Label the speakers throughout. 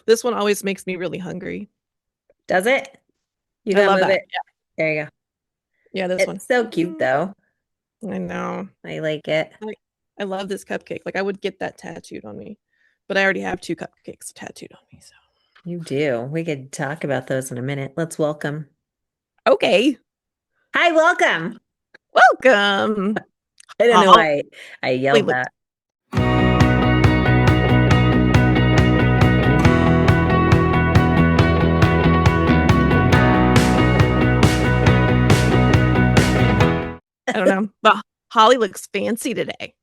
Speaker 1: This one always makes me really hungry.
Speaker 2: Does it? You
Speaker 1: I
Speaker 2: gotta
Speaker 1: love
Speaker 2: move
Speaker 1: that.
Speaker 2: it. There you go.
Speaker 1: Yeah, this one.
Speaker 2: It's so cute though.
Speaker 1: I know.
Speaker 2: I like it.
Speaker 1: I love this cupcake. Like I would get that tattooed on me, but I already have two cupcakes tattooed on me. So
Speaker 2: You do. We could talk about those in a minute. Let's welcome.
Speaker 1: okay,
Speaker 2: Hi, welcome.
Speaker 1: welcome,
Speaker 2: I don't know
Speaker 1: Holly.
Speaker 2: why I yelled
Speaker 1: Looks.
Speaker 2: that.
Speaker 1: I don't know, but Holly looks fancy today.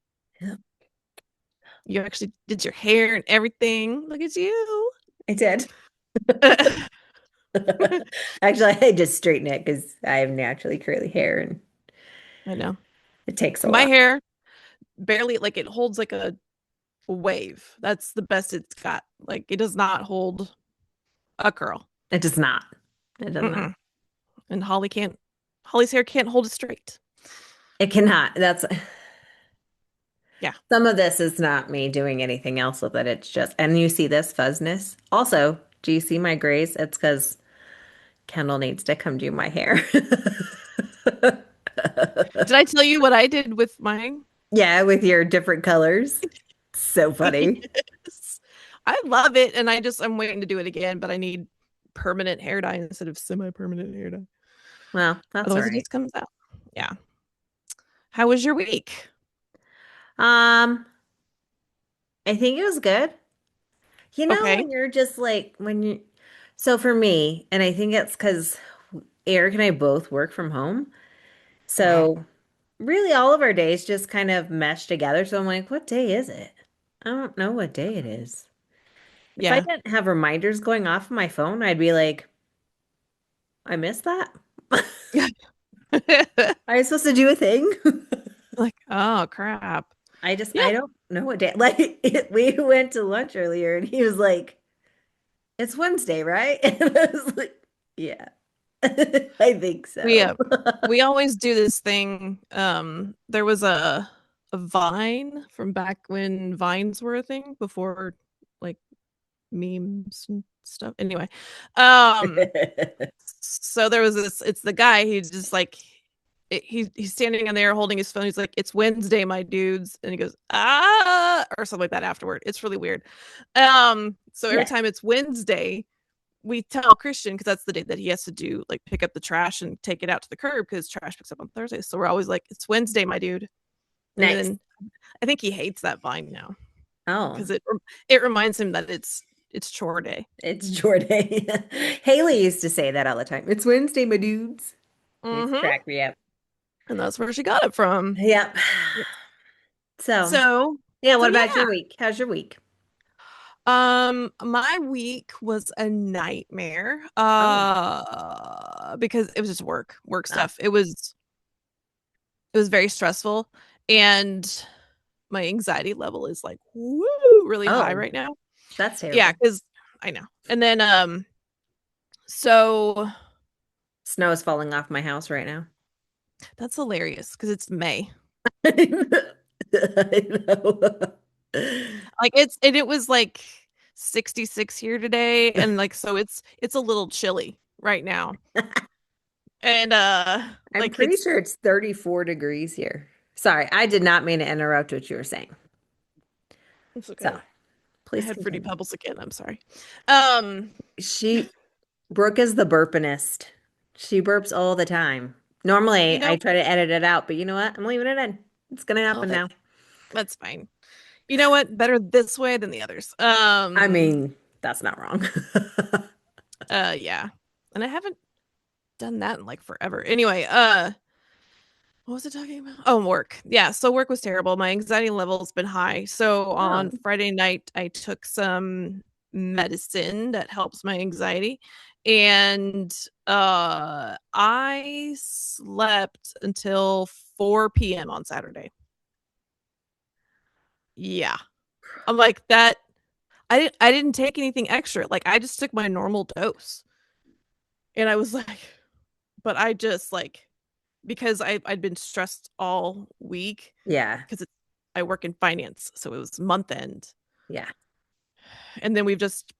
Speaker 2: Yeah,
Speaker 1: You actually did your hair and everything. Look at you.
Speaker 2: I did. Actually, I just straighten it because I have naturally curly hair and
Speaker 1: I know.
Speaker 2: it takes a
Speaker 1: My
Speaker 2: while.
Speaker 1: hair barely like it holds like a wave. That's the best it's got. Like it does not hold a curl.
Speaker 2: It does not. It does not.
Speaker 1: Mm-mm. And Holly's hair can't hold it straight.
Speaker 2: It cannot. That's
Speaker 1: Yeah.
Speaker 2: some of this is not me doing anything else with it. It's just, and you see this fuzzness. Also, do you see my grays? It's because Kendall needs to come do my hair.
Speaker 1: Did I tell you what I did with mine?
Speaker 2: Yeah, with your different colors. So funny.
Speaker 1: Yes. I love it. And I'm waiting to do it again, but I need permanent hair dye instead of semi-permanent hair dye.
Speaker 2: Well, that's all
Speaker 1: Otherwise it
Speaker 2: right.
Speaker 1: just comes out. Yeah. How was your week?
Speaker 2: Um, I think it was good. You know,
Speaker 1: Okay.
Speaker 2: when you're just like when you so for me, and I think it's because Eric and I both work from home.
Speaker 1: Mm.
Speaker 2: So really all of our days just kind of mesh together. So I'm like, what day is it? I don't know what day it is. If I
Speaker 1: Yeah.
Speaker 2: didn't have reminders going off on my phone, I'd be like, I missed that. Are you supposed to do a thing?
Speaker 1: Like, oh crap.
Speaker 2: I
Speaker 1: Yeah.
Speaker 2: don't know what day. Like we went to lunch earlier and he was like, it's Wednesday, right? And I was like, yeah, I think
Speaker 1: We
Speaker 2: so.
Speaker 1: we always do this thing. There was a Vine from back when Vines were a thing before like memes and stuff. Anyway, um, so there was this. It's the guy. He's just like he's standing in there holding his phone. He's like, "It's Wednesday, my dudes," and he goes or something like that afterward. It's really weird. So every
Speaker 2: Yeah.
Speaker 1: time it's Wednesday, we tell Christian because that's the day that he has to do like pick up the trash and take it out to the curb because trash picks up on Thursday. So we're always like, "It's Wednesday, my dude," and
Speaker 2: Nice.
Speaker 1: then I think he hates that Vine now
Speaker 2: Oh,
Speaker 1: because it reminds him that it's chore day.
Speaker 2: it's Jordan. Haley used to say that all the time. It's Wednesday, my dudes. Used to
Speaker 1: Mm-hmm.
Speaker 2: crack me up.
Speaker 1: And that's where she got it from.
Speaker 2: Yep. So,
Speaker 1: So
Speaker 2: yeah,
Speaker 1: so
Speaker 2: what about
Speaker 1: yeah.
Speaker 2: your week? How's your week?
Speaker 1: My week was a nightmare.
Speaker 2: Oh,
Speaker 1: Because it was just work
Speaker 2: oh,
Speaker 1: stuff. It was very stressful, and my anxiety level is like woo really high
Speaker 2: oh,
Speaker 1: right now.
Speaker 2: that's
Speaker 1: Yeah,
Speaker 2: terrible.
Speaker 1: because I know. And then so
Speaker 2: Snow is falling off my house right now.
Speaker 1: that's hilarious because it's May.
Speaker 2: I know.
Speaker 1: Like it was like 66 here today, and like so it's a little chilly right now. And
Speaker 2: I'm
Speaker 1: like
Speaker 2: pretty sure it's 34 degrees here. Sorry, I did not mean to interrupt what you were saying.
Speaker 1: it's
Speaker 2: So,
Speaker 1: okay. I
Speaker 2: please
Speaker 1: had Fruity
Speaker 2: continue.
Speaker 1: Pebbles again. I'm sorry. Um
Speaker 2: She, Brooke is the burpinest. She burps all the time. Normally,
Speaker 1: you
Speaker 2: I
Speaker 1: know,
Speaker 2: try to edit it out, but you know what? I'm leaving it in. It's gonna
Speaker 1: oh
Speaker 2: happen now.
Speaker 1: that's fine. You know what? Better this way than the others.
Speaker 2: I mean, that's not wrong.
Speaker 1: Yeah. And I haven't done that in like forever. Anyway, what was I talking about? Oh, work. Yeah, so work was terrible. My anxiety level's been high. So on
Speaker 2: Oh,
Speaker 1: Friday night, I took some medicine that helps my anxiety. And I slept until 4 p.m. on Saturday. Yeah. I'm like that I didn't take anything extra. Like I just took my normal dose. And I was like, but I just like because I'd been stressed all week
Speaker 2: yeah,
Speaker 1: because I work in finance, so it was month end.
Speaker 2: yeah.
Speaker 1: And then we've just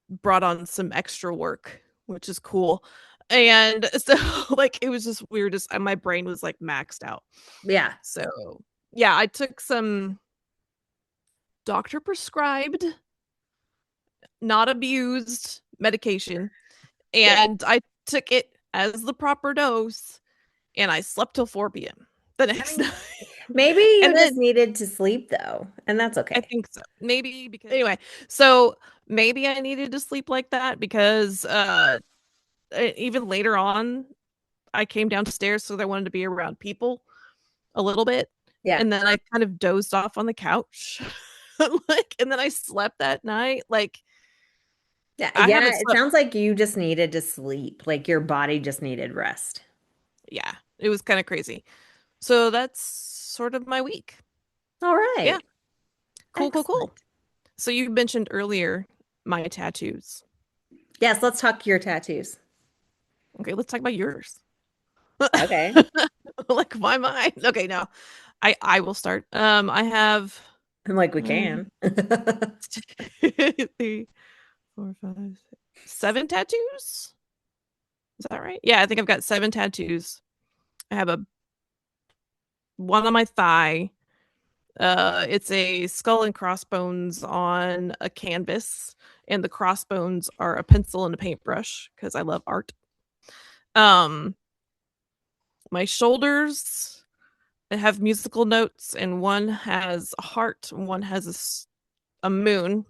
Speaker 1: brought on some extra work, which is cool. And so like it was just we were just my brain was like maxed out.
Speaker 2: Yeah.
Speaker 1: So yeah, I took some doctor prescribed, not abused medication,
Speaker 2: Good.
Speaker 1: and I took it as the proper dose, and I slept till 4 p.m. the
Speaker 2: I
Speaker 1: next
Speaker 2: mean,
Speaker 1: night.
Speaker 2: maybe you
Speaker 1: And
Speaker 2: just
Speaker 1: then
Speaker 2: needed to sleep though, and that's
Speaker 1: I
Speaker 2: okay.
Speaker 1: think so. Maybe because anyway, so maybe I needed to sleep like that because even later on I came downstairs so I wanted to be around people a little bit.
Speaker 2: Yeah.
Speaker 1: And then I kind of dozed off on the couch. Like, and then I slept that night. Like,
Speaker 2: Yeah,
Speaker 1: I
Speaker 2: yeah,
Speaker 1: haven't
Speaker 2: it
Speaker 1: slept.
Speaker 2: sounds like you just needed to sleep. Like your body just needed rest.
Speaker 1: Yeah, it was kind of crazy. So that's sort of my week.
Speaker 2: All
Speaker 1: Yeah,
Speaker 2: right.
Speaker 1: cool, cool, cool.
Speaker 2: Excellent.
Speaker 1: So you mentioned earlier my tattoos.
Speaker 2: Yes, let's talk your tattoos.
Speaker 1: Okay, let's talk about yours.
Speaker 2: Okay.
Speaker 1: Like, why mine? Okay, no, I will start. I have
Speaker 2: I'm like, we
Speaker 1: one,
Speaker 2: can.
Speaker 1: 3, 4, 5, 6, 7 tattoos. Is that right? Yeah, I think I've got 7 tattoos. I have a one on my thigh. It's a skull and crossbones on a canvas, and the crossbones are a pencil and a paintbrush because I love art. Um, my shoulders have musical notes, and one has a heart, and one has a moon.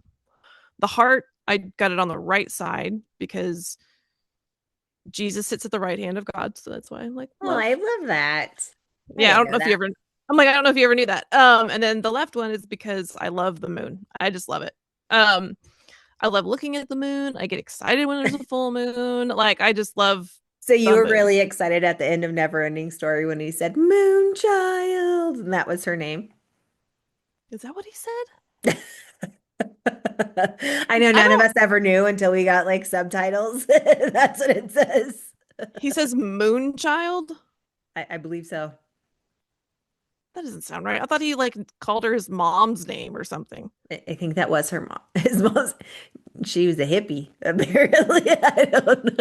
Speaker 1: The heart, I got it on the right side because Jesus sits at the right hand of God, so that's why I'm like
Speaker 2: Oh, I
Speaker 1: love.
Speaker 2: love that. I
Speaker 1: Yeah, I
Speaker 2: didn't
Speaker 1: don't
Speaker 2: know
Speaker 1: know if you
Speaker 2: that.
Speaker 1: ever. I'm like I don't know if you ever knew that. And then the left one is because I love the moon. I just love it. Um, I love looking at the moon. I get excited when there's a full moon. Like I just love
Speaker 2: So you
Speaker 1: the
Speaker 2: were
Speaker 1: moon.
Speaker 2: really excited at the end of Neverending Story when he said Moonchild, and that was her name.
Speaker 1: Is that what he said?
Speaker 2: I know
Speaker 1: I
Speaker 2: none of
Speaker 1: don't.
Speaker 2: us ever knew until we got like subtitles. That's what it says.
Speaker 1: He says moon child.
Speaker 2: I believe so.
Speaker 1: That doesn't sound right. I thought he like called her his mom's name or something.
Speaker 2: I think that was her mom. His mom's, she was a hippie, apparently. I don't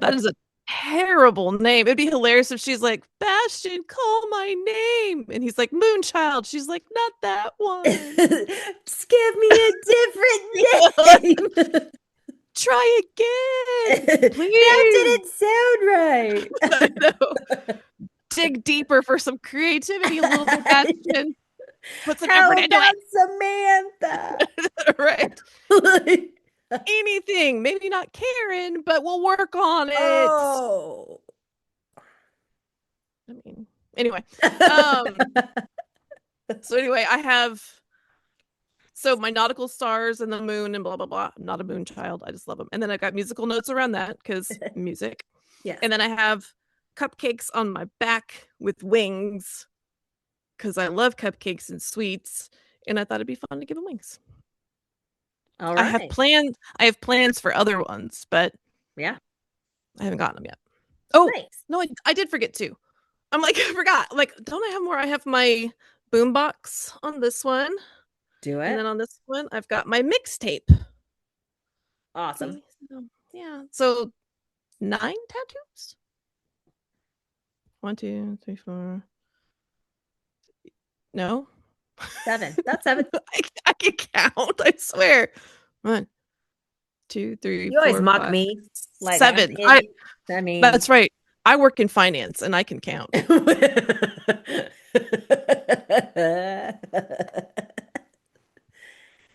Speaker 1: That
Speaker 2: know.
Speaker 1: is a terrible name. It'd be hilarious if she's like, Bastion, call my name. And he's like, Moonchild. She's like, not that one.
Speaker 2: Just give me a different
Speaker 1: Like,
Speaker 2: name.
Speaker 1: try again,
Speaker 2: That
Speaker 1: please.
Speaker 2: didn't sound right.
Speaker 1: I know. Dig deeper for some creativity a little bit, Bastion. Put some effort
Speaker 2: How
Speaker 1: into
Speaker 2: about Samantha?
Speaker 1: it. Right. Anything. Maybe not Karen, but we'll work on it.
Speaker 2: Oh.
Speaker 1: I mean, anyway. Um, so anyway, I have so my nautical stars and the moon and blah blah blah. I'm not a moon child. I just love them. And then I got musical notes around that because music.
Speaker 2: Yes.
Speaker 1: And then I have cupcakes on my back with wings because I love cupcakes and sweets. And I thought it'd be fun to give them wings.
Speaker 2: All
Speaker 1: I have
Speaker 2: right.
Speaker 1: plans. I have plans for other ones, but
Speaker 2: Yeah.
Speaker 1: I haven't gotten them yet. Oh
Speaker 2: Nice.
Speaker 1: no, I did forget to. I'm like I forgot. Like, don't I have more? I have my boombox on this one,
Speaker 2: Do
Speaker 1: and
Speaker 2: it.
Speaker 1: then on this one, I've got my mixtape.
Speaker 2: Awesome.
Speaker 1: See, yeah. So 9 tattoos. 1, 2, 3, 4. No,
Speaker 2: 7. That's 7.
Speaker 1: I can count. I swear. 1, 2, 3,
Speaker 2: You always
Speaker 1: 4,
Speaker 2: mock
Speaker 1: 5,
Speaker 2: me like I'm
Speaker 1: 7. I.
Speaker 2: itty. I mean,
Speaker 1: That's right. I work in finance and I can count.
Speaker 2: it's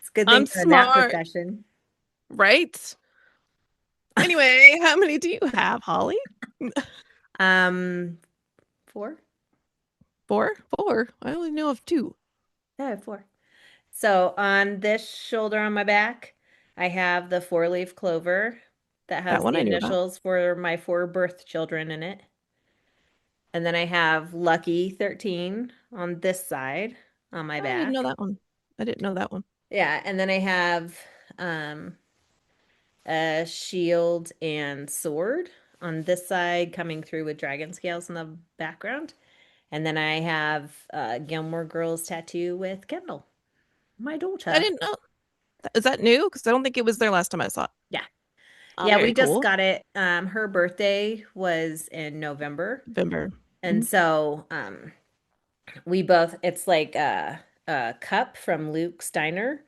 Speaker 2: a good thing
Speaker 1: I'm
Speaker 2: you're in that
Speaker 1: smart,
Speaker 2: profession.
Speaker 1: right? Anyway, how many do you have, Holly?
Speaker 2: Um, 4?
Speaker 1: 4? 4. I only know of 2.
Speaker 2: Yeah, I have 4. So on this shoulder on my back, I have the four-leaf clover that
Speaker 1: That
Speaker 2: has
Speaker 1: one
Speaker 2: the
Speaker 1: I knew about.
Speaker 2: initials for my 4 birth children in it. And then I have Lucky 13 on this side on my
Speaker 1: I didn't know
Speaker 2: back.
Speaker 1: that one. I didn't know that one.
Speaker 2: Yeah, and then I have um a shield and sword on this side coming through with dragon scales in the background. And then I have Gilmore Girls tattoo with Kendall. My
Speaker 1: I
Speaker 2: daughter.
Speaker 1: didn't know. Is that new? Because I don't think it was there last time I saw it.
Speaker 2: Yeah.
Speaker 1: Oh,
Speaker 2: Yeah,
Speaker 1: very
Speaker 2: we just
Speaker 1: cool.
Speaker 2: got it. Her birthday was in November.
Speaker 1: November.
Speaker 2: And
Speaker 1: Mhm.
Speaker 2: so we both it's like a cup from Luke Steiner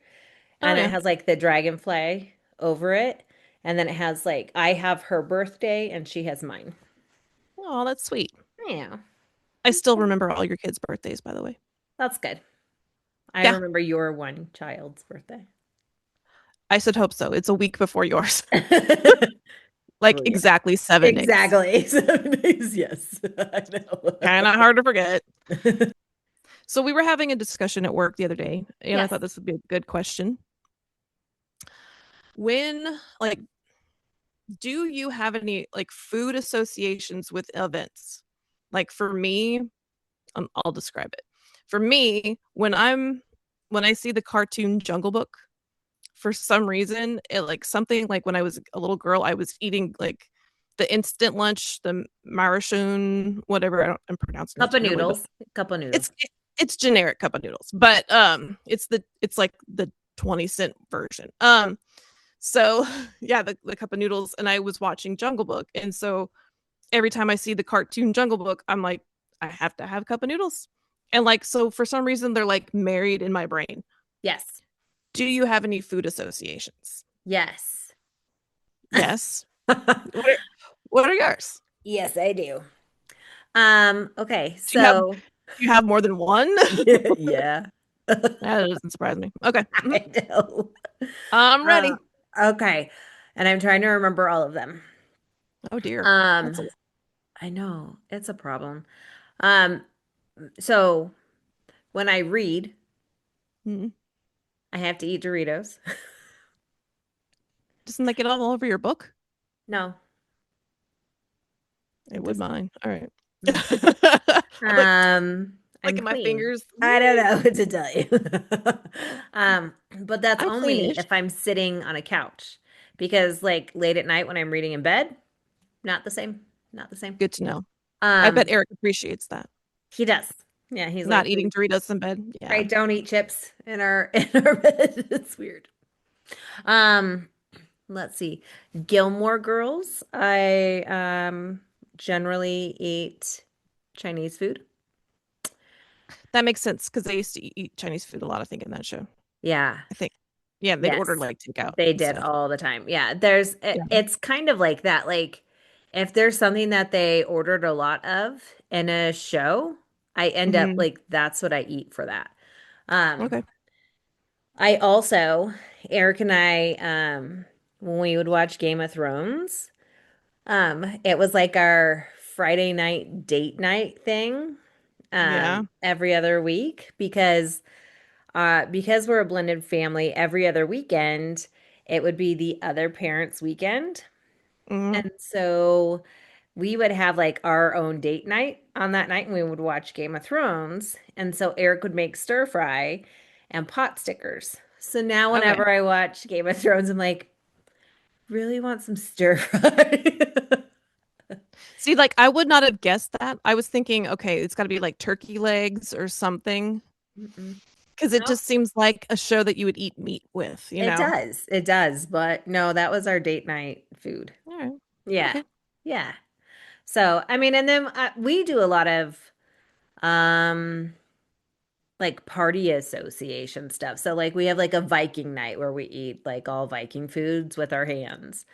Speaker 1: Oh
Speaker 2: and it
Speaker 1: yeah.
Speaker 2: has like the dragonfly over it. And then it has like I have her birthday and she has mine.
Speaker 1: Oh, that's sweet.
Speaker 2: Yeah.
Speaker 1: I still remember all your kids' birthdays, by the way.
Speaker 2: That's good. I
Speaker 1: Yeah,
Speaker 2: remember your one child's birthday.
Speaker 1: I should hope so. It's a week before yours, like
Speaker 2: Oh yeah.
Speaker 1: exactly 7 days.
Speaker 2: Exactly. 7 days, yes. I
Speaker 1: Kind of hard to forget. So we were having a discussion at work the other day, and I
Speaker 2: Yes.
Speaker 1: thought this would be a good question. Like, do you have any like food associations with events? Like for me, I'll describe it. For me, when I see the cartoon Jungle Book, for some reason, it like something like when I was a little girl, I was eating like the instant lunch, the Maruchan, whatever. I'm pronouncing that
Speaker 2: Cup of
Speaker 1: terribly, but
Speaker 2: noodles. Cup of
Speaker 1: it's
Speaker 2: noodles.
Speaker 1: it's generic cup of noodles. But it's like the 20-cent version. So yeah, the cup of noodles, and I was watching Jungle Book, and so every time I see the cartoon Jungle Book, I'm like, I have to have a cup of noodles. And like, so for some reason, they're like married in my brain.
Speaker 2: Yes.
Speaker 1: Do you have any food associations?
Speaker 2: Yes.
Speaker 1: Yes. What are, what are yours?
Speaker 2: Yes, I do. Okay,
Speaker 1: Do
Speaker 2: so
Speaker 1: you have more than one?
Speaker 2: yeah.
Speaker 1: That doesn't surprise me. Okay. Mhm.
Speaker 2: I know.
Speaker 1: I'm
Speaker 2: Uh,
Speaker 1: ready.
Speaker 2: okay. And I'm trying to remember all of them.
Speaker 1: Oh dear. That's
Speaker 2: Um,
Speaker 1: a
Speaker 2: I know it's a problem. Um, so when I read,
Speaker 1: mm.
Speaker 2: I have to eat Doritos.
Speaker 1: Doesn't that get all over your book?
Speaker 2: No,
Speaker 1: It
Speaker 2: it
Speaker 1: would
Speaker 2: does not.
Speaker 1: mine. All right.
Speaker 2: Mm-mm.
Speaker 1: I'm like
Speaker 2: I'm
Speaker 1: clicking my
Speaker 2: clean.
Speaker 1: fingers.
Speaker 2: I don't know what to tell you. But that's
Speaker 1: I'm
Speaker 2: only
Speaker 1: cleanish.
Speaker 2: if I'm sitting on a couch because like late at night when I'm reading in bed, not the same. Not the same.
Speaker 1: Good to know. I bet
Speaker 2: Um,
Speaker 1: Eric appreciates that.
Speaker 2: he does. Yeah, he's
Speaker 1: Not
Speaker 2: like,
Speaker 1: eating Doritos in bed. Yeah.
Speaker 2: right, don't eat chips in our in our bed. It's weird. Um, let's see. Gilmore Girls. I generally eat Chinese food.
Speaker 1: That makes sense because they used to eat Chinese food a lot, I think, in that show.
Speaker 2: Yeah.
Speaker 1: I think. Yeah, they'd order
Speaker 2: Yes.
Speaker 1: like takeout
Speaker 2: They
Speaker 1: and
Speaker 2: did
Speaker 1: stuff.
Speaker 2: all the time. Yeah, there's
Speaker 1: Yeah.
Speaker 2: it's kind of like that. Like if there's something that they ordered a lot of in a show, I end up
Speaker 1: Hmm.
Speaker 2: like that's what I eat for that. Um,
Speaker 1: Okay.
Speaker 2: I also, Eric and I, when we would watch Game of Thrones, it was like our Friday night date night thing,
Speaker 1: Yeah.
Speaker 2: every other week because we're a blended family, every other weekend, it would be the other parents' weekend.
Speaker 1: Hmm.
Speaker 2: And so we would have like our own date night on that night and we would watch Game of Thrones. And so Eric would make stir fry and pot stickers. So now
Speaker 1: Okay.
Speaker 2: whenever I watch Game of Thrones, I'm like, really want some stir fry.
Speaker 1: See, like I would not have guessed that. I was thinking, okay, it's got to be like turkey legs or something
Speaker 2: Mm-mm.
Speaker 1: because it
Speaker 2: No,
Speaker 1: just seems like a show that you would eat meat with, you
Speaker 2: it
Speaker 1: know?
Speaker 2: does. It does. But no, that was our date night food.
Speaker 1: All right.
Speaker 2: Yeah.
Speaker 1: Okay.
Speaker 2: Yeah. So, I mean, and then we do a lot of um like party association stuff. So like we have like a Viking night where we eat like all Viking foods with our hands.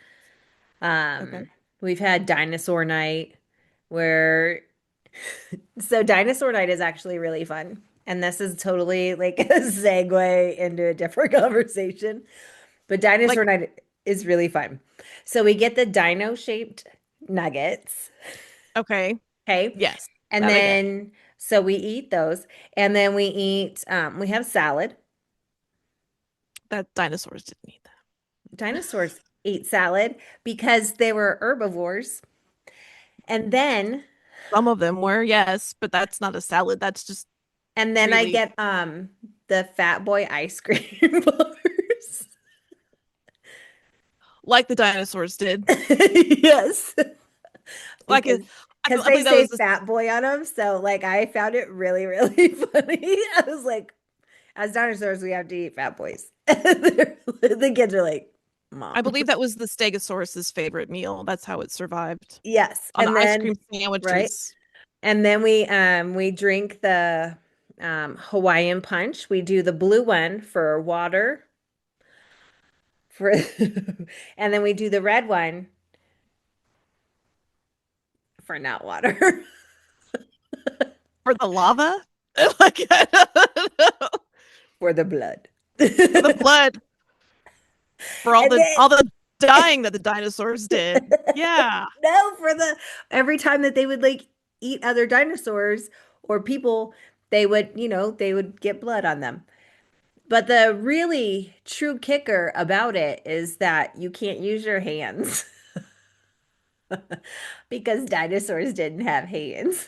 Speaker 1: Okay.
Speaker 2: We've had dinosaur night where so dinosaur night is actually really fun. And this is totally like a segue into a different conversation. But dinosaur
Speaker 1: Like,
Speaker 2: night is really fun. So we get the dino shaped nuggets.
Speaker 1: okay.
Speaker 2: Okay.
Speaker 1: Yes,
Speaker 2: And
Speaker 1: that I get.
Speaker 2: then so we eat those. And then we have salad.
Speaker 1: That dinosaurs didn't eat that.
Speaker 2: Dinosaurs ate salad because they were herbivores. And then
Speaker 1: Some of them were, yes, but that's not a salad. That's just
Speaker 2: I
Speaker 1: really
Speaker 2: get the Fat Boy ice cream bars.
Speaker 1: like the dinosaurs did.
Speaker 2: Yes.
Speaker 1: Like
Speaker 2: Because
Speaker 1: I
Speaker 2: they
Speaker 1: believe that
Speaker 2: say
Speaker 1: was the
Speaker 2: Fat Boy on them. So like I found it really, really funny. I was like, as dinosaurs, we have to eat fat boys. The kids are like,
Speaker 1: I
Speaker 2: Mom.
Speaker 1: believe that was the Stegosaurus's favorite meal. That's how it survived
Speaker 2: Yes.
Speaker 1: on
Speaker 2: And
Speaker 1: ice
Speaker 2: then,
Speaker 1: cream
Speaker 2: right?
Speaker 1: sandwiches.
Speaker 2: And then we drink the Hawaiian punch. We do the blue one for water for and then we do the red one for not water.
Speaker 1: For the lava? Like,
Speaker 2: For the blood.
Speaker 1: for the blood, for
Speaker 2: And then
Speaker 1: all the dying that the dinosaurs did. Yeah.
Speaker 2: no, for the every time that they would like eat other dinosaurs or people, they would, they would get blood on them. But the really true kicker about it is that you can't use your hands because dinosaurs didn't have hands.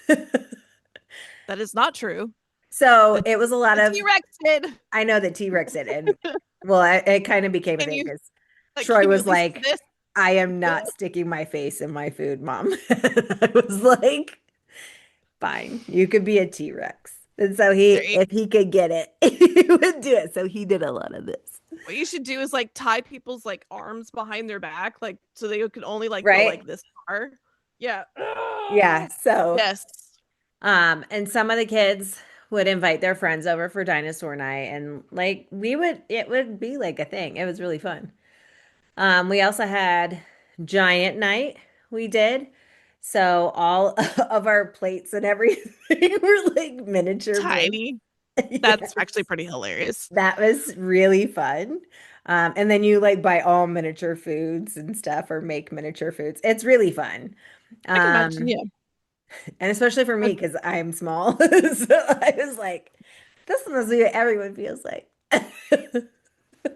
Speaker 1: That is not true.
Speaker 2: So
Speaker 1: The
Speaker 2: it was a lot
Speaker 1: the
Speaker 2: of,
Speaker 1: T-Rex did.
Speaker 2: I know that T-Rex did, and well, it kind of became a
Speaker 1: Can
Speaker 2: thing
Speaker 1: you
Speaker 2: because Troy
Speaker 1: can you
Speaker 2: was
Speaker 1: at least
Speaker 2: like,
Speaker 1: do this?
Speaker 2: I am not sticking my face in my food, Mom. And I was like, fine, you could be a T-Rex. And so
Speaker 1: There you,
Speaker 2: if he could get it, he would do it. So he did a lot of this,
Speaker 1: what you should do is like tie people's like arms behind their back, like so they could only like go
Speaker 2: right?
Speaker 1: like this far. Yeah.
Speaker 2: Yeah. So,
Speaker 1: Yes.
Speaker 2: and some of the kids would invite their friends over for dinosaur night, and like it would be like a thing. It was really fun. We also had giant night. We did. So all of our plates and everything were like miniature versions.
Speaker 1: Tiny. That's actually
Speaker 2: Yes.
Speaker 1: pretty hilarious.
Speaker 2: That was really fun. And then you like buy all miniature foods and stuff or make miniature foods. It's really fun.
Speaker 1: I can imagine,
Speaker 2: Um,
Speaker 1: yeah.
Speaker 2: and especially for me
Speaker 1: But
Speaker 2: because I'm small. So I was like, this must be what everyone feels like.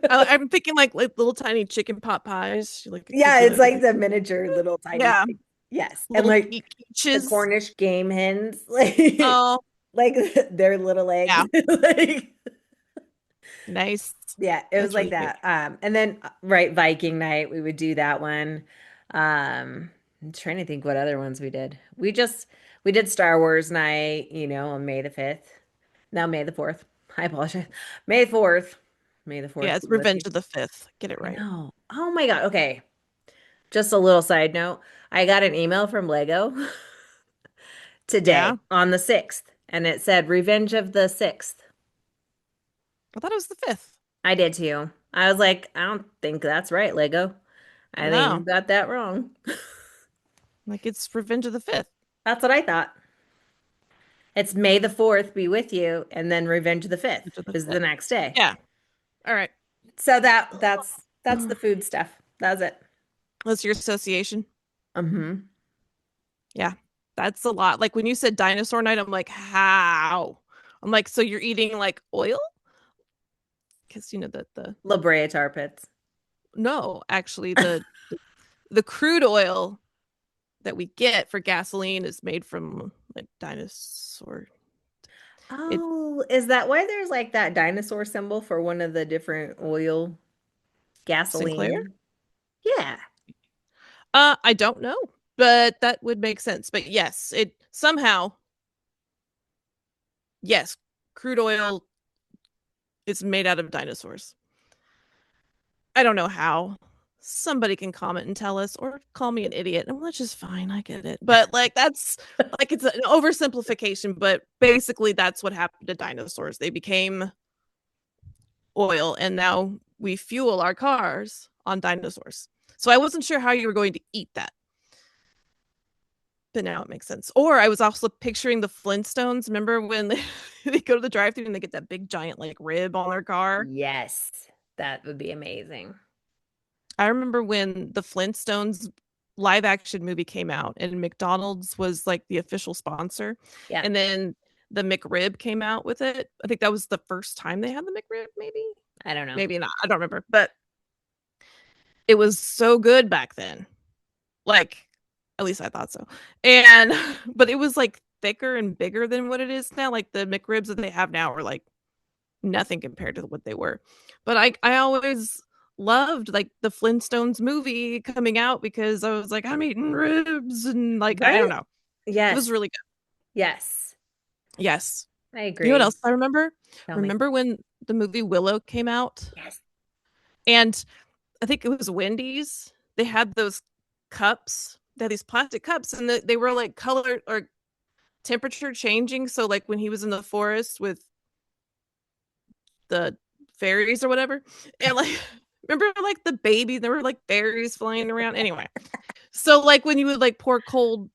Speaker 1: I'm thinking like little tiny chicken pot pies. Like it could
Speaker 2: Yeah,
Speaker 1: be
Speaker 2: it's
Speaker 1: like a
Speaker 2: like
Speaker 1: big,
Speaker 2: the miniature little tiny
Speaker 1: yeah,
Speaker 2: thing. Yes. And
Speaker 1: little
Speaker 2: like the
Speaker 1: quiches.
Speaker 2: Cornish game hens, like
Speaker 1: Oh,
Speaker 2: like their little eggs.
Speaker 1: yeah,
Speaker 2: Like
Speaker 1: nice.
Speaker 2: yeah, it was
Speaker 1: That's
Speaker 2: like
Speaker 1: really cute.
Speaker 2: that. And then right, Viking night, we would do that one. I'm trying to think what other ones we did. We did Star Wars night, on May the 5th. No, May the 4th. I apologize. May 4th. May the
Speaker 1: Yeah,
Speaker 2: 4th
Speaker 1: it's
Speaker 2: be with
Speaker 1: Revenge
Speaker 2: you.
Speaker 1: of the Fifth. Get it
Speaker 2: I
Speaker 1: right.
Speaker 2: know. Oh my God. Okay. Just a little side note. I got an email from Lego today
Speaker 1: Yeah,
Speaker 2: on the 6th, and it said Revenge of the 6th.
Speaker 1: I thought it was the fifth.
Speaker 2: I did too. I was like, I don't think that's right, Lego. I think you
Speaker 1: No,
Speaker 2: got that wrong.
Speaker 1: like it's Revenge of the Fifth.
Speaker 2: That's what I thought. It's May the 4th be with you, and then Revenge of the 5th
Speaker 1: Revenge of the
Speaker 2: is the
Speaker 1: Fifth.
Speaker 2: next day.
Speaker 1: Yeah. All right.
Speaker 2: So that's the food stuff. That's it.
Speaker 1: That's your association.
Speaker 2: Mm-hmm.
Speaker 1: Yeah, that's a lot. Like when you said dinosaur night, I'm like, how? I'm like, so you're eating like oil? Because you know that the
Speaker 2: La Brea Tar Pits.
Speaker 1: no, actually the crude oil that we get for gasoline is made from like dinosaur. It
Speaker 2: Oh, is that why there's like that dinosaur symbol for one of the different oil
Speaker 1: Sinclair?
Speaker 2: gasoline? Yeah.
Speaker 1: I don't know, but that would make sense. But yes, it somehow, yes, crude oil is made out of dinosaurs. I don't know how. Somebody can comment and tell us or call me an idiot, and which is fine. I get it. But like that's like it's an oversimplification, but basically that's what happened to dinosaurs. They became oil and now we fuel our cars on dinosaurs. So I wasn't sure how you were going to eat that. But now it makes sense. Or I was also picturing the Flintstones. Remember when they go to the drive-thru and they get that big giant like rib on their car?
Speaker 2: Yes. That would be amazing.
Speaker 1: I remember when the Flintstones live action movie came out and McDonald's was like the official sponsor.
Speaker 2: Yeah.
Speaker 1: And then the McRib came out with it. I think that was the first time they had the McRib, maybe.
Speaker 2: I don't know.
Speaker 1: Maybe not. I don't remember. But it was so good back then. Like, at least I thought so. And but it was like thicker and bigger than what it is now. Like the McRibs that they have now are like nothing compared to what they were. But I always loved like the Flintstones movie coming out because I was like, I'm eating ribs and like I don't
Speaker 2: Right?
Speaker 1: know. It was
Speaker 2: Yes.
Speaker 1: really good.
Speaker 2: Yes.
Speaker 1: Yes.
Speaker 2: I
Speaker 1: You know what
Speaker 2: agree.
Speaker 1: else I remember?
Speaker 2: Tell me.
Speaker 1: Remember when the movie Willow came out,
Speaker 2: Yes.
Speaker 1: and I think it was Wendy's. They had those cups. They had these plastic cups, and they were like color or temperature changing. So like when he was in the forest with the fairies or whatever, and like remember like the babies, there were like berries flying around. Anyway, so like when you would like pour cold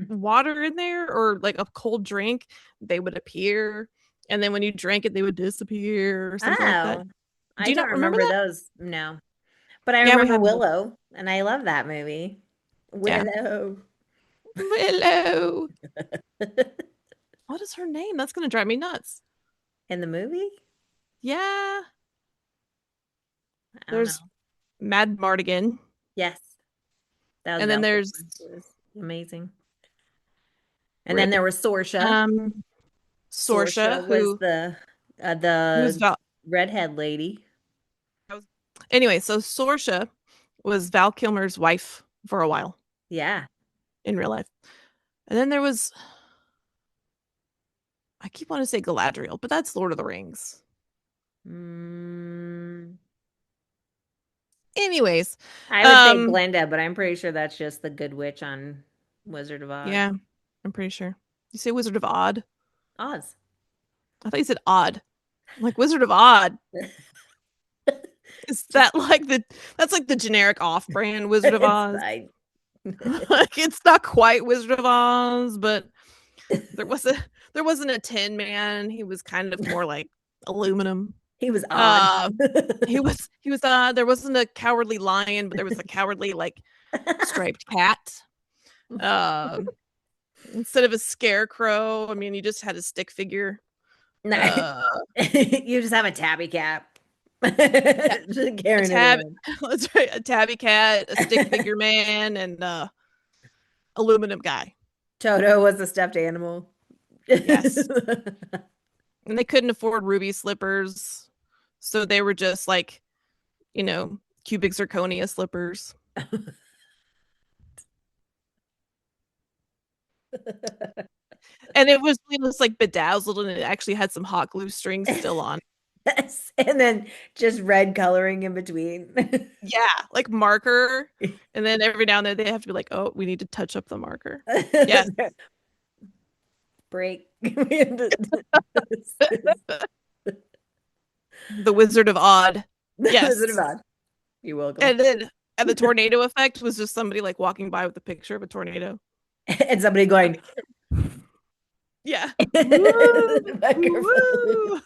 Speaker 1: water in there or like a cold drink, they would appear. And then when you drank it, they would disappear or something like that.
Speaker 2: Oh,
Speaker 1: Do
Speaker 2: I
Speaker 1: you
Speaker 2: don't
Speaker 1: not remember
Speaker 2: remember
Speaker 1: that?
Speaker 2: those. No. But I
Speaker 1: Yeah, we
Speaker 2: remember
Speaker 1: had them.
Speaker 2: Willow, and I love that movie.
Speaker 1: Yeah.
Speaker 2: Willow.
Speaker 1: Willow. What is her name? That's gonna drive me nuts.
Speaker 2: In the movie?
Speaker 1: Yeah.
Speaker 2: I don't
Speaker 1: There's
Speaker 2: know.
Speaker 1: Mad Mardigan.
Speaker 2: Yes, that was
Speaker 1: And then
Speaker 2: Val
Speaker 1: there's
Speaker 2: Kilmer. It was amazing. And then
Speaker 1: Rip.
Speaker 2: there was Sorsha.
Speaker 1: Um Sorsha,
Speaker 2: Sorsha was
Speaker 1: who's
Speaker 2: the
Speaker 1: Val
Speaker 2: redhead lady.
Speaker 1: anyway, so Sorsha was Val Kilmer's wife for a while
Speaker 2: Yeah.
Speaker 1: in real life. And then there was I keep wanting to say Galadriel, but that's Lord of the Rings.
Speaker 2: Mm,
Speaker 1: Anyways,
Speaker 2: I would say
Speaker 1: um,
Speaker 2: Glenda, but I'm pretty sure that's just the good witch on Wizard of Oz.
Speaker 1: yeah, I'm pretty sure. You say Wizard of Odd?
Speaker 2: Oz.
Speaker 1: I thought you said Odd. I'm like Wizard of Odd. Is
Speaker 2: Just
Speaker 1: that like the that's like the generic off-brand Wizard of
Speaker 2: it's
Speaker 1: Oz?
Speaker 2: fine.
Speaker 1: Like it's not quite Wizard of Oz, but there was a there wasn't a tin man. He was kind of more like aluminum.
Speaker 2: He was odd.
Speaker 1: Uh he was there wasn't a cowardly lion, but there was a cowardly like striped cat. Um Instead of a scarecrow, I mean, you just had a stick figure.
Speaker 2: No,
Speaker 1: Uh,
Speaker 2: you just have a tabby cap.
Speaker 1: yeah,
Speaker 2: Just
Speaker 1: a
Speaker 2: carrying it
Speaker 1: tab.
Speaker 2: around.
Speaker 1: That's right, a tabby cat, a stick figure man, and aluminum guy.
Speaker 2: Toto was a stuffed animal.
Speaker 1: Yes, and they couldn't afford ruby slippers, so they were just like cubic zirconia slippers, and it was like bedazzled, and it actually had some hot glue strings still on.
Speaker 2: Yes. And then just red coloring in between.
Speaker 1: Yeah, like marker, and then every now and then they have to be like, "Oh, we need to touch up the marker." Yes.
Speaker 2: Break.
Speaker 1: The Wizard of Odd.
Speaker 2: Was it
Speaker 1: Yes.
Speaker 2: about? You're welcome.
Speaker 1: And the tornado effect was just somebody like walking by with a picture of a tornado.
Speaker 2: And somebody going,
Speaker 1: Yeah. Woo!
Speaker 2: the microphone.
Speaker 1: Woo!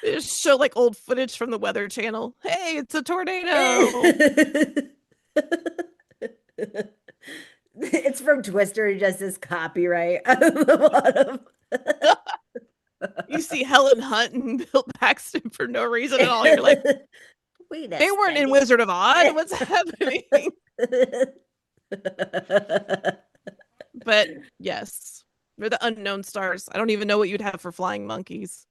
Speaker 1: They just show like old footage from the Weather Channel. Hey, it's a tornado.
Speaker 2: It's from Twister, just as copyright on the bottom.
Speaker 1: You see Helen Hunt and Bill Paxton for no reason at all. You're like,
Speaker 2: Wait a
Speaker 1: they weren't in
Speaker 2: second.
Speaker 1: Wizard of Oz. What's happening? But yes, they're the unknown stars. I don't even know what you'd have for flying monkeys.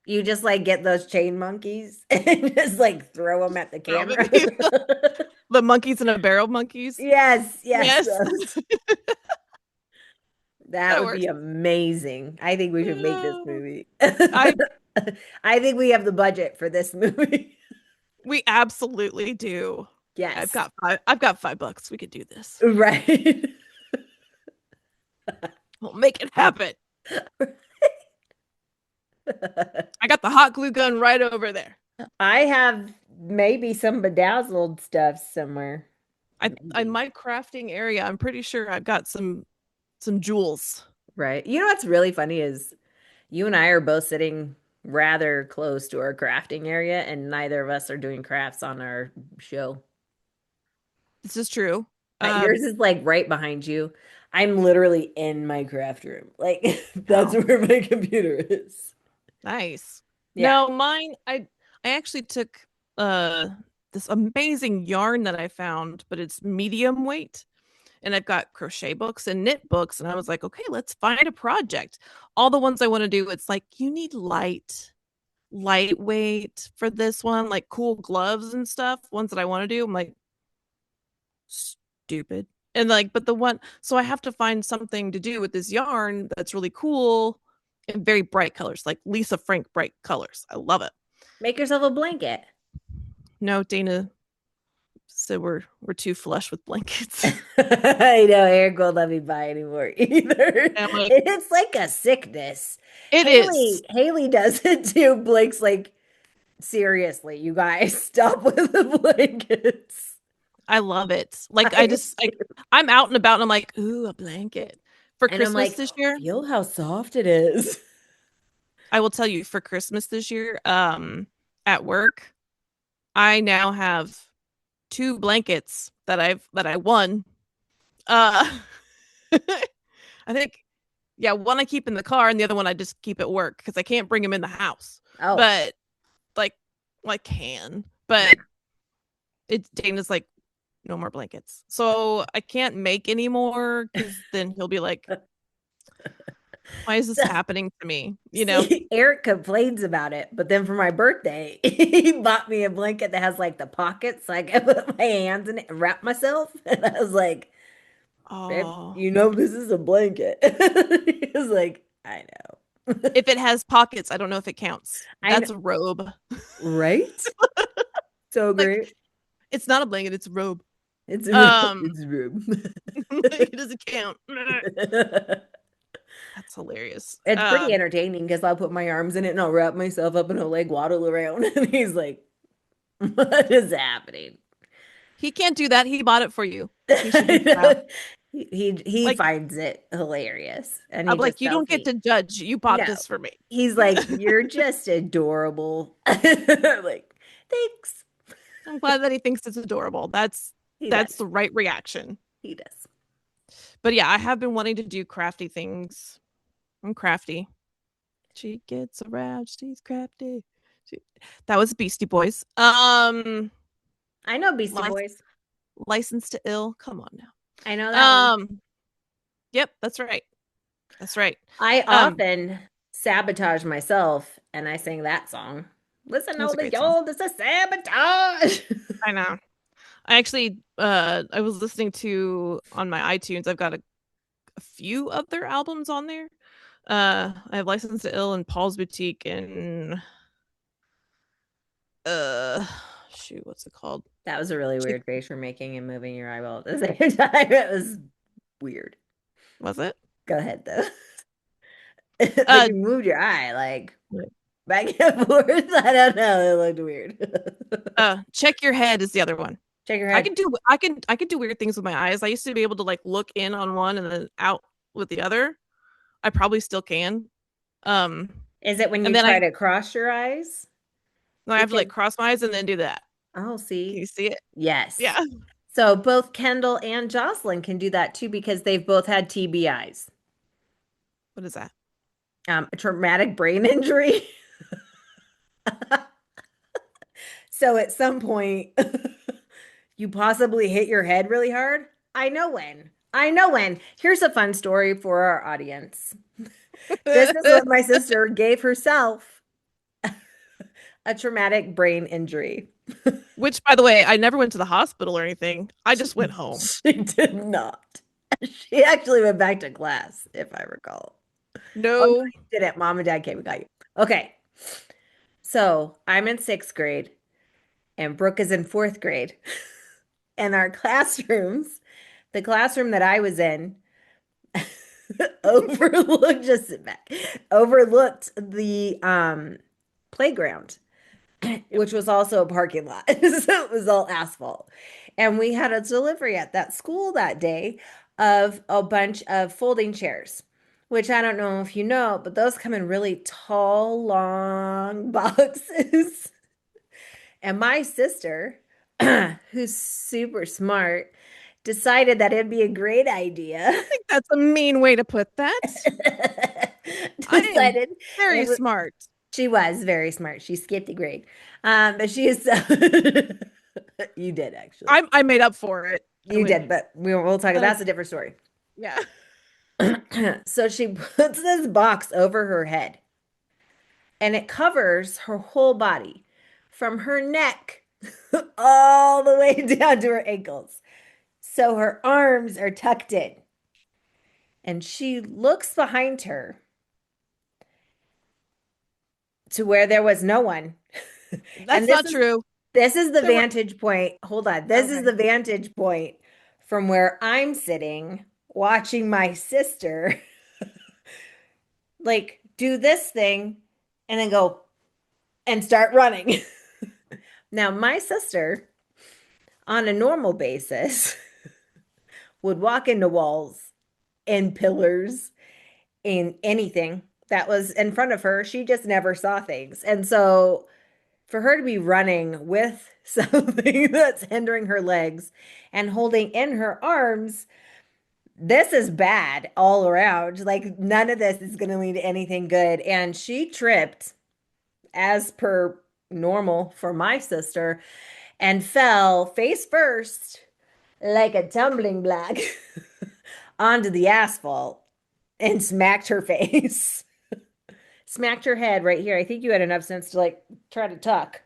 Speaker 2: You just like get those chain monkeys and just like throw them at the
Speaker 1: Throw them at
Speaker 2: camera.
Speaker 1: people. The monkeys in a barrel monkeys.
Speaker 2: Yes, yes,
Speaker 1: Yes,
Speaker 2: those. That
Speaker 1: that
Speaker 2: would be
Speaker 1: works.
Speaker 2: amazing. I think we should make this
Speaker 1: No.
Speaker 2: movie.
Speaker 1: I
Speaker 2: I think we have the budget for this movie.
Speaker 1: We absolutely do.
Speaker 2: Yes.
Speaker 1: I've got $5. We could do this.
Speaker 2: Right.
Speaker 1: We'll make it happen. I got the hot glue gun right over there.
Speaker 2: I have maybe some bedazzled stuff somewhere.
Speaker 1: I in
Speaker 2: Maybe.
Speaker 1: my crafting area, I'm pretty sure I've got some jewels.
Speaker 2: Right. You know what's really funny is you and I are both sitting rather close to our crafting area, and neither of us are doing crafts on our show.
Speaker 1: This is true.
Speaker 2: Yours
Speaker 1: Um,
Speaker 2: is like right behind you. I'm literally in my craft room. Like that's
Speaker 1: oh,
Speaker 2: where my computer is.
Speaker 1: nice.
Speaker 2: Yeah.
Speaker 1: No, mine I actually took this amazing yarn that I found, but it's medium weight. And I've got crochet books and knit books. And I was like, okay, let's find a project. All the ones I want to do, it's like you need lightweight for this one, like cool gloves and stuff. Ones that I want to do, I'm like, stupid. And like, but the one, so I have to find something to do with this yarn that's really cool and very bright colors, like Lisa Frank bright colors. I love it.
Speaker 2: Make yourself a blanket.
Speaker 1: No, Dana said we're too flush with blankets.
Speaker 2: I know Eric won't let me buy anymore either.
Speaker 1: And I'm like,
Speaker 2: It's like a sickness.
Speaker 1: it is.
Speaker 2: Haley does it too. Blake's like, seriously, you guys, stop with the blankets.
Speaker 1: I love it. Like I
Speaker 2: I,
Speaker 1: just like I'm out and about and I'm like, ooh, a blanket. For
Speaker 2: and I'm
Speaker 1: Christmas
Speaker 2: like,
Speaker 1: this year,
Speaker 2: feel how soft it is.
Speaker 1: I will tell you for Christmas this year, at work, I now have two blankets that I won. Uh I think yeah, one I keep in the car and the other one I just keep at work because I can't bring them in the house.
Speaker 2: Oh,
Speaker 1: But like well, I can.
Speaker 2: yeah.
Speaker 1: But it's Dana's like no more blankets. So I can't make any more because then he'll be like, why is this
Speaker 2: So,
Speaker 1: happening to me? You know?
Speaker 2: see, Eric complains about it, but then for my birthday, he bought me a blanket that has like the pockets, so I can put my hands in it and wrap myself. And I was like, babe,
Speaker 1: Oh.
Speaker 2: you know this is a blanket. He was like, I know.
Speaker 1: If it has pockets, I don't know if it counts.
Speaker 2: I know,
Speaker 1: That's a robe.
Speaker 2: right? So
Speaker 1: Like
Speaker 2: great.
Speaker 1: it's not a blanket, it's a robe.
Speaker 2: It's
Speaker 1: Um
Speaker 2: it's room.
Speaker 1: it doesn't count. That's hilarious.
Speaker 2: It's pretty entertaining because I'll put my arms in it and I'll wrap myself up and I'll like waddle around. And he's like, what is happening?
Speaker 1: He can't do that. He bought it for you. He should be proud.
Speaker 2: He
Speaker 1: Like
Speaker 2: finds it hilarious and he
Speaker 1: I'm like,
Speaker 2: just
Speaker 1: you
Speaker 2: tells
Speaker 1: don't get
Speaker 2: me,
Speaker 1: to judge. You bought
Speaker 2: no.
Speaker 1: this for me.
Speaker 2: He's like, you're just adorable. Like, thanks.
Speaker 1: I'm glad that he thinks it's adorable.
Speaker 2: He
Speaker 1: That's
Speaker 2: does.
Speaker 1: the right reaction.
Speaker 2: He does.
Speaker 1: But yeah, I have been wanting to do crafty things. I'm crafty. She gets around. She's crafty. She... That was Beastie Boys.
Speaker 2: I know Beastie
Speaker 1: Lic-
Speaker 2: Boys.
Speaker 1: License to Ill. Come on
Speaker 2: I know that
Speaker 1: now.
Speaker 2: one.
Speaker 1: Yep, that's right. That's right.
Speaker 2: I
Speaker 1: Um,
Speaker 2: often sabotage myself and I sing that song. Listen,
Speaker 1: that's
Speaker 2: all
Speaker 1: a
Speaker 2: the
Speaker 1: great song.
Speaker 2: y'all, this is sabotage.
Speaker 1: I know. I actually I was listening to on my iTunes. I've got a few other albums on there. I have License to Ill and Paul's Boutique and uh shoot, what's it called?
Speaker 2: That was a really
Speaker 1: Chick
Speaker 2: weird face you're making and moving your eyeball at the same time. It was weird.
Speaker 1: was it?
Speaker 2: Go ahead though. But
Speaker 1: Uh
Speaker 2: you moved your eye like back and forth. I don't know. It looked weird.
Speaker 1: Check Your Head is the other one.
Speaker 2: Shake your head.
Speaker 1: I can do weird things with my eyes. I used to be able to like look in on one and then out with the other. I probably still can. Um
Speaker 2: Is it when
Speaker 1: and
Speaker 2: you
Speaker 1: then
Speaker 2: try to cross your eyes?
Speaker 1: I have to
Speaker 2: Because,
Speaker 1: like cross my eyes and then do that.
Speaker 2: oh,
Speaker 1: Can
Speaker 2: see,
Speaker 1: you see it?
Speaker 2: yes.
Speaker 1: Yeah.
Speaker 2: So both Kendall and Jocelyn can do that too because they've both had TBIs,
Speaker 1: What is that?
Speaker 2: a traumatic brain injury. So at some point, you possibly hit your head really hard. I know when. I know when. Here's a fun story for our audience. This is what my sister gave herself a traumatic brain injury.
Speaker 1: Which, by the way, I never went to the hospital or anything. I just went home.
Speaker 2: She did not. She actually went back to class, if I recall. Oh, no,
Speaker 1: No,
Speaker 2: you didn't. Mom and dad came and got you. Okay. So I'm in sixth grade and Brooke is in fourth grade. And our classrooms, the classroom that I was in, overlooked, just sit back, overlooked the playground,
Speaker 1: yep.
Speaker 2: which was also a parking lot. So it was all asphalt. And we had a delivery at that school that day of a bunch of folding chairs, which I don't know if you know, but those come in really tall, long boxes. And my sister, who's super smart, decided that it'd be a great idea.
Speaker 1: I think that's a mean way to put that. I am
Speaker 2: Decided
Speaker 1: very
Speaker 2: it was,
Speaker 1: smart.
Speaker 2: she was very smart. She skipped a grade. But she is you did actually.
Speaker 1: I made up for it. I
Speaker 2: You
Speaker 1: went,
Speaker 2: did, but we'll talk.
Speaker 1: uh,
Speaker 2: That's a different story.
Speaker 1: yeah.
Speaker 2: So she puts this box over her head and it covers her whole body from her neck all the way down to her ankles. So her arms are tucked in, and she looks behind her to where there was no one. And
Speaker 1: That's not true.
Speaker 2: this is the
Speaker 1: There were
Speaker 2: vantage point. Hold on. This is
Speaker 1: okay.
Speaker 2: the vantage point from where I'm sitting watching my sister like do this thing and then go and start running. Now, my sister on a normal basis would walk into walls and pillars and anything that was in front of her. She just never saw things. And so for her to be running with something that's hindering her legs and holding in her arms, this is bad all around. Like, none of this is going to lead to anything good. And she tripped as per normal for my sister and fell face first like a tumbling block onto the asphalt and smacked her face. Smacked her head right here. I think you had enough sense to like try to tuck.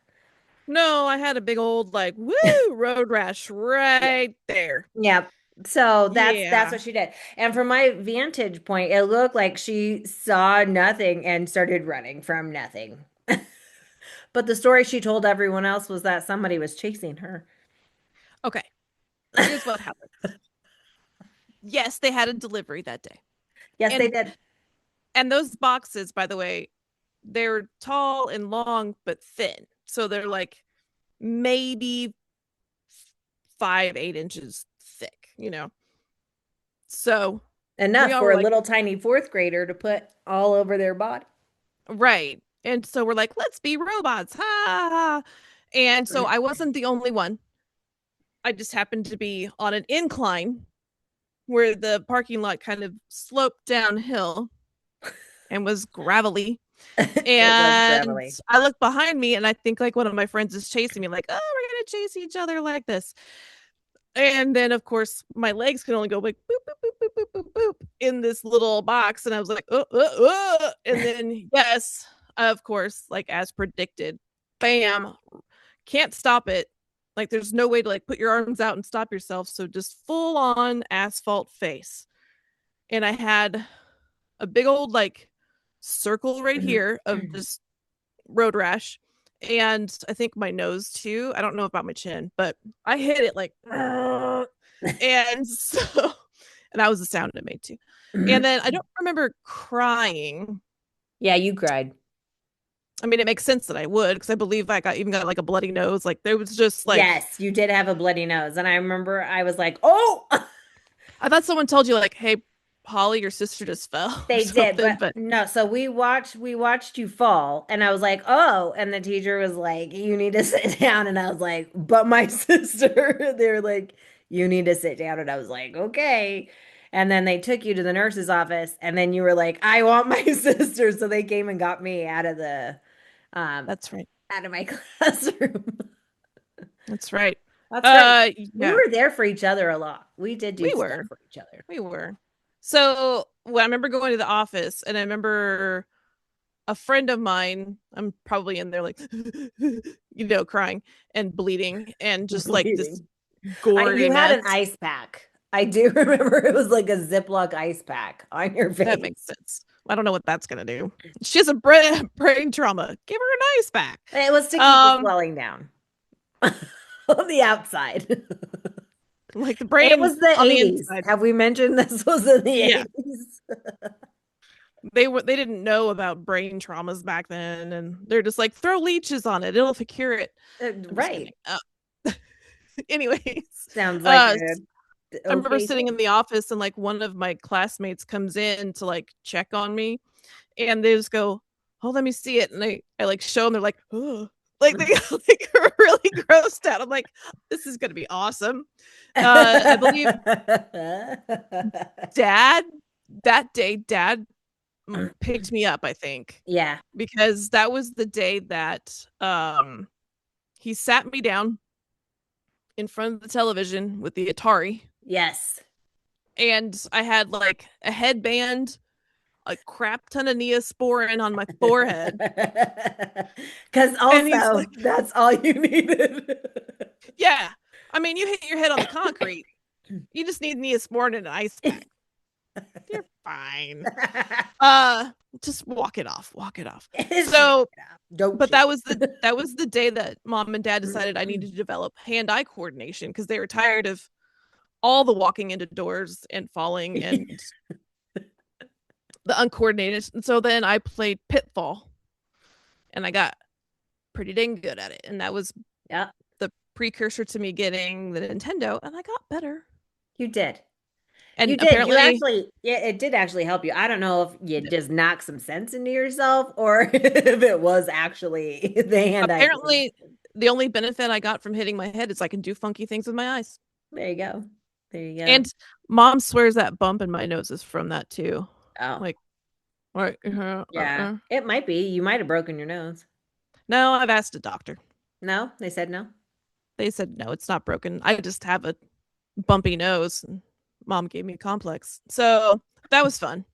Speaker 1: No, I had a big old like woo road rash
Speaker 2: Yeah.
Speaker 1: right there.
Speaker 2: Yeah. So that's
Speaker 1: Yeah.
Speaker 2: what she did. And from my vantage point, it looked like she saw nothing and started running from nothing. But the story she told everyone else was that somebody was chasing her.
Speaker 1: Okay. Here's what happened. Yes, they had a delivery that day.
Speaker 2: Yes, they
Speaker 1: And
Speaker 2: did.
Speaker 1: those boxes, by the way, they're tall and long but thin. So they're like maybe 5, 8 inches thick, you know. So we
Speaker 2: Enough
Speaker 1: all
Speaker 2: for
Speaker 1: were
Speaker 2: a
Speaker 1: like,
Speaker 2: little tiny fourth grader to put all over their body.
Speaker 1: right. And so we're like, let's be robots. Ha ha. Ha. And so I wasn't the only one. I just happened to be on an incline where the parking lot kind of sloped downhill and was gravelly.
Speaker 2: It was
Speaker 1: And
Speaker 2: gravelly.
Speaker 1: I look behind me and I think like one of my friends is chasing me, like, oh, we're gonna chase each other like this. And then of course my legs can only go like boop boop boop boop boop boop boop in this little box. And I was like, and then yes, of course, like as predicted, bam, can't stop it. Like there's no way to like put your arms out and stop yourself. So just full on asphalt face. And I had a big old like circle right here of just road rash. And I think my nose too. I don't know about my chin, but I hit it like, and so, and that was the sound it made too. And then I don't remember crying.
Speaker 2: Yeah, you cried.
Speaker 1: I mean, it makes sense that I would because I believe I got even got like a bloody nose. Like there was just like
Speaker 2: Yes, you did have a bloody nose. And I remember I was like, oh,
Speaker 1: I thought someone told you like, "Hey, Holly, your sister just fell" or
Speaker 2: they did,
Speaker 1: something.
Speaker 2: but
Speaker 1: But
Speaker 2: no. So we watched you fall, and I was like, oh, and the teacher was like, you need to sit down, and I was like, but my sister, they were like, you need to sit down, and I was like, okay. And then they took you to the nurse's office, and then you were like, I want my sister, so they came and got me um
Speaker 1: that's right.
Speaker 2: out of my classroom.
Speaker 1: That's right.
Speaker 2: That's right. We
Speaker 1: Yeah,
Speaker 2: were there for each other a lot. We did do
Speaker 1: we
Speaker 2: stuff
Speaker 1: were.
Speaker 2: for each other.
Speaker 1: We were. So well, I remember going to the office and I remember a friend of mine, I'm probably in there like, crying and bleeding and just like this
Speaker 2: Bleeding.
Speaker 1: gory
Speaker 2: You had an
Speaker 1: mess.
Speaker 2: ice pack. I do remember it was like a Ziploc ice pack on your
Speaker 1: That makes
Speaker 2: face.
Speaker 1: sense. I don't know what that's gonna do. She has a brain trauma. Give her an ice pack.
Speaker 2: It was to keep the
Speaker 1: Um,
Speaker 2: swelling down on the outside.
Speaker 1: like the
Speaker 2: It
Speaker 1: brain
Speaker 2: was the
Speaker 1: on the
Speaker 2: 80s.
Speaker 1: inside.
Speaker 2: Have we mentioned this was in the
Speaker 1: Yeah,
Speaker 2: 80s?
Speaker 1: they didn't know about brain traumas back then, and they're just like throw leeches on it. It'll cure it. I'm just kidding.
Speaker 2: Right.
Speaker 1: Anyways,
Speaker 2: Sounds like
Speaker 1: uh,
Speaker 2: a
Speaker 1: I remember
Speaker 2: okay
Speaker 1: sitting in
Speaker 2: thing.
Speaker 1: the office and like one of my classmates comes in to like check on me, and they just go, "Oh, let me see it," and I like show them. They're like, "Oh." Like they like are really grossed out. I'm like, this is gonna be awesome. I believe dad that day, dad picked me up, I think,
Speaker 2: Yeah.
Speaker 1: because that was the day that he sat me down in front of the television with the Atari,
Speaker 2: Yes.
Speaker 1: and I had like a headband, a crap ton of Neosporin on my forehead,
Speaker 2: Because
Speaker 1: and he's like,
Speaker 2: also, that's all you needed.
Speaker 1: yeah, I mean, you hit your head on the concrete, You just need Neosporin and an ice pack. You're fine. Just walk it off. Walk it off.
Speaker 2: Just walk
Speaker 1: So,
Speaker 2: it off. Don't
Speaker 1: but
Speaker 2: you?
Speaker 1: that was the day that mom and dad decided I needed to develop hand-eye coordination because they were tired of all the walking into doors and falling and the uncoordinated. And so then I played Pitfall and I got pretty dang good at it. And that was
Speaker 2: Yeah,
Speaker 1: the precursor to me getting the Nintendo, and I got better.
Speaker 2: you did. You
Speaker 1: And
Speaker 2: did. You
Speaker 1: apparently,
Speaker 2: actually, yeah, it did actually help you. I don't know if you just knocked some sense into yourself or if it was actually the hand-eye
Speaker 1: apparently,
Speaker 2: coordination.
Speaker 1: the only benefit I got from hitting my head is I can do funky things with my eyes.
Speaker 2: There you go. There you go.
Speaker 1: And mom swears that bump in my nose is from that too.
Speaker 2: Oh,
Speaker 1: Like, right,
Speaker 2: yeah. It might be. You might have broken your nose.
Speaker 1: no, I've asked a doctor.
Speaker 2: No, they said no.
Speaker 1: They said no, it's not broken. I just have a bumpy nose. And mom gave me a complex, so that was fun.